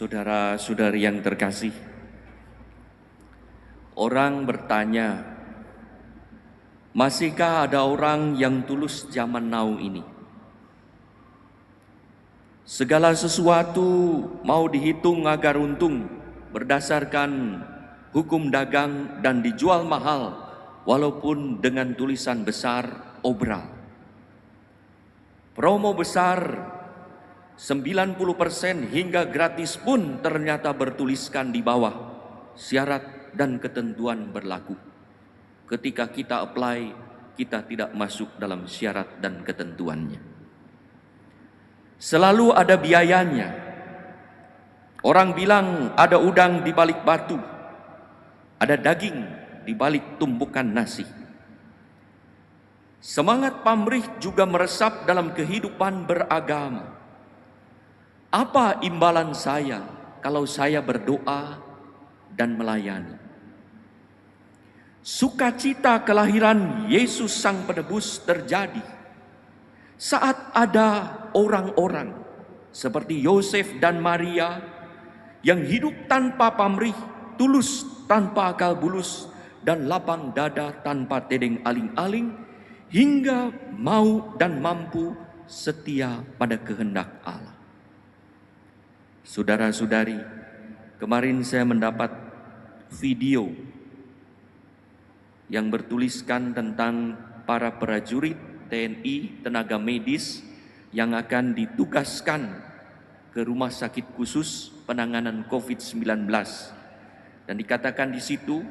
Saudara-saudari yang terkasih, orang bertanya, masihkah ada orang yang tulus zaman now ini? Segala sesuatu mau dihitung agar untung berdasarkan hukum dagang dan dijual mahal walaupun dengan tulisan besar obral. Promo besar 90% hingga gratis pun ternyata bertuliskan di bawah syarat dan ketentuan berlaku. Ketika kita apply, kita tidak masuk dalam syarat dan ketentuannya. Selalu ada biayanya. Orang bilang ada udang di balik batu, ada daging di balik tumpukan nasi. Semangat pamrih juga meresap dalam kehidupan beragama. Apa imbalan saya kalau saya berdoa dan melayani? Sukacita kelahiran Yesus Sang Penebus terjadi saat ada orang-orang seperti Yosef dan Maria yang hidup tanpa pamrih, tulus tanpa akal bulus, dan lapang dada tanpa tedeng aling-aling, hingga mau dan mampu setia pada kehendak Allah. Saudara-saudari, kemarin saya mendapat video yang bertuliskan tentang para prajurit TNI, tenaga medis yang akan ditugaskan ke rumah sakit khusus penanganan COVID-19. Dan dikatakan di situ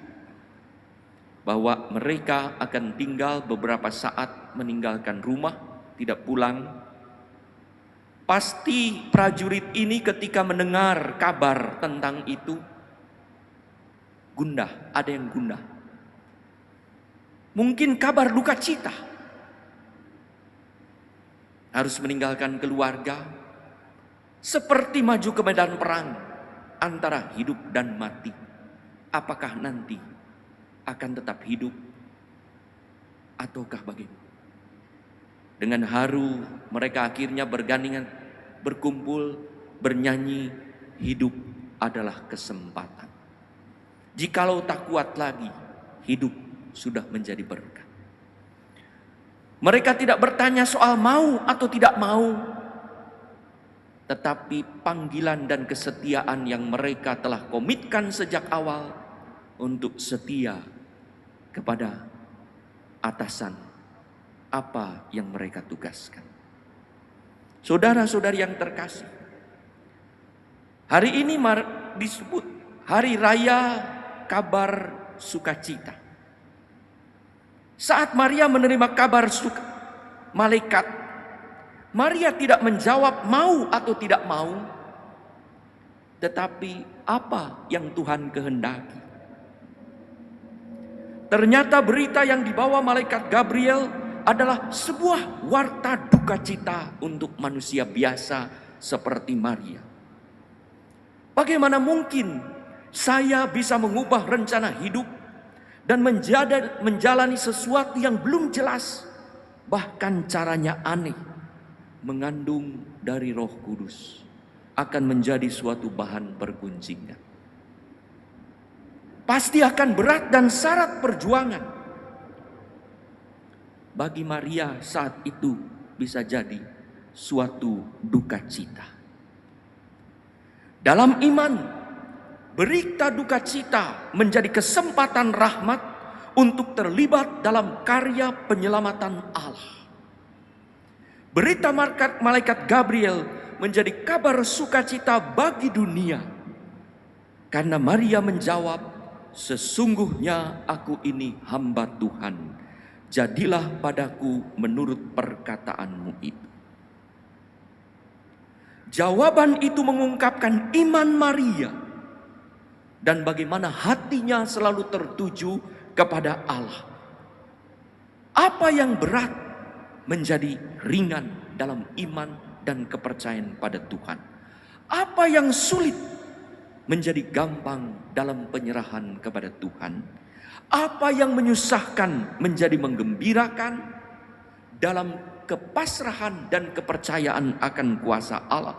bahwa mereka akan tinggal beberapa saat meninggalkan rumah, tidak pulang. Pasti prajurit ini ketika mendengar kabar tentang itu gundah, ada yang gundah. Mungkin kabar duka cita. Harus meninggalkan keluarga, seperti maju ke medan perang antara hidup dan mati. Apakah nanti akan tetap hidup ataukah bagaimana? Dengan haru mereka akhirnya bergandingan, berkumpul, bernyanyi, hidup adalah kesempatan. Jikalau tak kuat lagi, hidup sudah menjadi berkat. Mereka tidak bertanya soal mau atau tidak mau, tetapi panggilan dan kesetiaan yang mereka telah komitkan sejak awal untuk setia kepada atasan apa yang mereka tugaskan. Saudara-saudari yang terkasih, hari ini disebut Hari Raya Kabar Sukacita. Saat Maria menerima kabar malaikat, Maria tidak menjawab mau atau tidak mau, tetapi apa yang Tuhan kehendaki. Ternyata berita yang dibawa malaikat Gabriel adalah sebuah warta duka cita untuk manusia biasa seperti Maria. Bagaimana mungkin saya bisa mengubah rencana hidup dan menjalani sesuatu yang belum jelas, bahkan caranya aneh, mengandung dari Roh Kudus, akan menjadi suatu bahan pergunjingan. Pasti akan berat dan syarat perjuangan. Bagi Maria saat itu bisa jadi suatu duka cita. Dalam iman, berita duka cita menjadi kesempatan rahmat untuk terlibat dalam karya penyelamatan Allah. Berita malaikat Gabriel menjadi kabar sukacita bagi dunia. Karena Maria menjawab, sesungguhnya aku ini hamba Tuhan, jadilah padaku menurut perkataanmu itu. Jawaban itu mengungkapkan iman Maria dan bagaimana hatinya selalu tertuju kepada Allah. Apa yang berat menjadi ringan dalam iman dan kepercayaan pada Tuhan. Apa yang sulit menjadi gampang dalam penyerahan kepada Tuhan. Apa yang menyusahkan menjadi menggembirakan dalam kepasrahan dan kepercayaan akan kuasa Allah.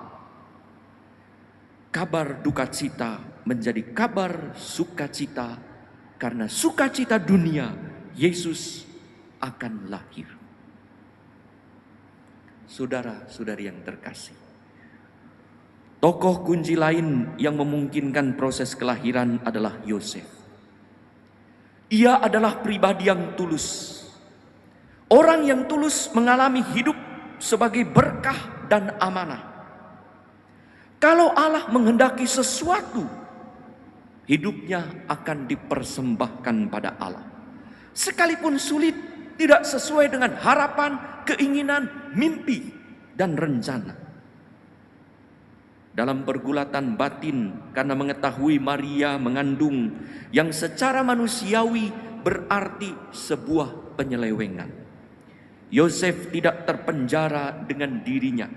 kabar duka cita menjadi kabar sukacita, karena sukacita dunia, Yesus akan lahir. Saudara-saudari yang terkasih, tokoh kunci lain yang memungkinkan proses kelahiran adalah Yosef. Ia adalah pribadi yang tulus. Orang yang tulus mengalami hidup sebagai berkah dan amanah. Kalau Allah menghendaki sesuatu, hidupnya akan dipersembahkan pada Allah. Sekalipun sulit, tidak sesuai dengan harapan, keinginan, mimpi, dan rencana. Dalam pergulatan batin karena mengetahui Maria mengandung yang secara manusiawi berarti sebuah penyelewengan, Yosef tidak terpenjara dengan dirinya,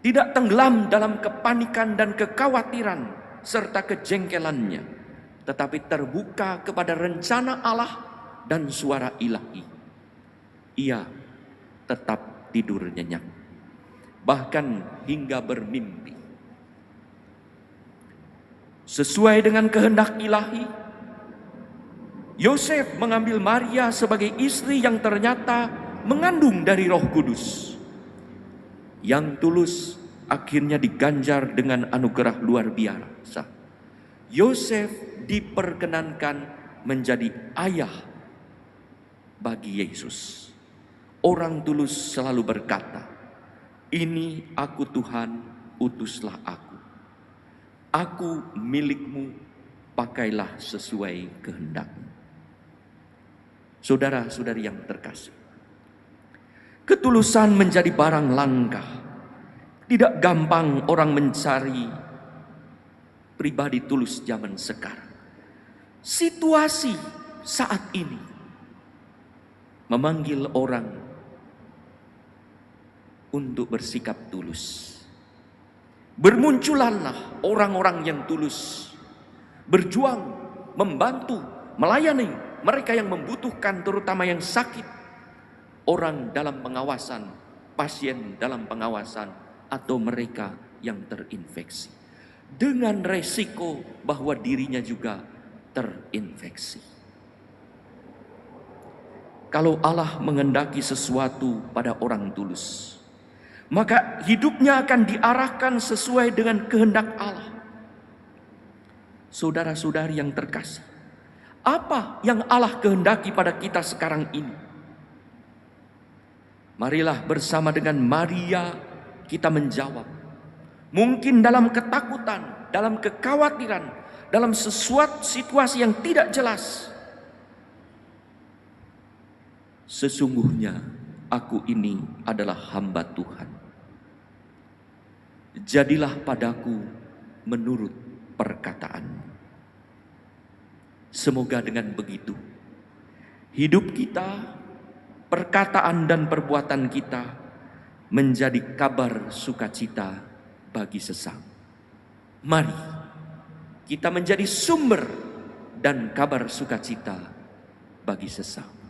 tidak tenggelam dalam kepanikan dan kekhawatiran serta kejengkelannya, tetapi terbuka kepada rencana Allah dan suara ilahi. Ia tetap tidur nyenyak, bahkan hingga bermimpi. Sesuai dengan kehendak ilahi, Yosef mengambil Maria sebagai istri yang ternyata mengandung dari Roh Kudus. Yang tulus akhirnya diganjar dengan anugerah luar biasa. Yosef diperkenankan menjadi ayah bagi Yesus. Orang tulus selalu berkata, "Ini aku Tuhan, utuslah aku. Aku milikmu, pakailah sesuai kehendak-Mu." Saudara-saudari yang terkasih, ketulusan menjadi barang langka. Tidak gampang orang mencari pribadi tulus zaman sekarang. Situasi saat ini memanggil orang untuk bersikap tulus. Bermunculanlah orang-orang yang tulus, berjuang, membantu, melayani mereka yang membutuhkan, terutama yang sakit, orang dalam pengawasan, pasien dalam pengawasan, atau mereka yang terinfeksi, dengan resiko bahwa dirinya juga terinfeksi. Kalau Allah menghendaki sesuatu pada orang tulus, maka hidupnya akan diarahkan sesuai dengan kehendak Allah. Saudara-saudari yang terkasih, apa yang Allah kehendaki pada kita sekarang ini? Marilah bersama dengan Maria kita menjawab. Mungkin dalam ketakutan, dalam kekhawatiran, dalam sesuatu situasi yang tidak jelas. Sesungguhnya aku ini adalah hamba Tuhan. Jadilah padaku menurut perkataan-Mu. Semoga dengan begitu hidup kita, perkataan dan perbuatan kita menjadi kabar sukacita bagi sesama. Mari kita menjadi sumber dan kabar sukacita bagi sesama.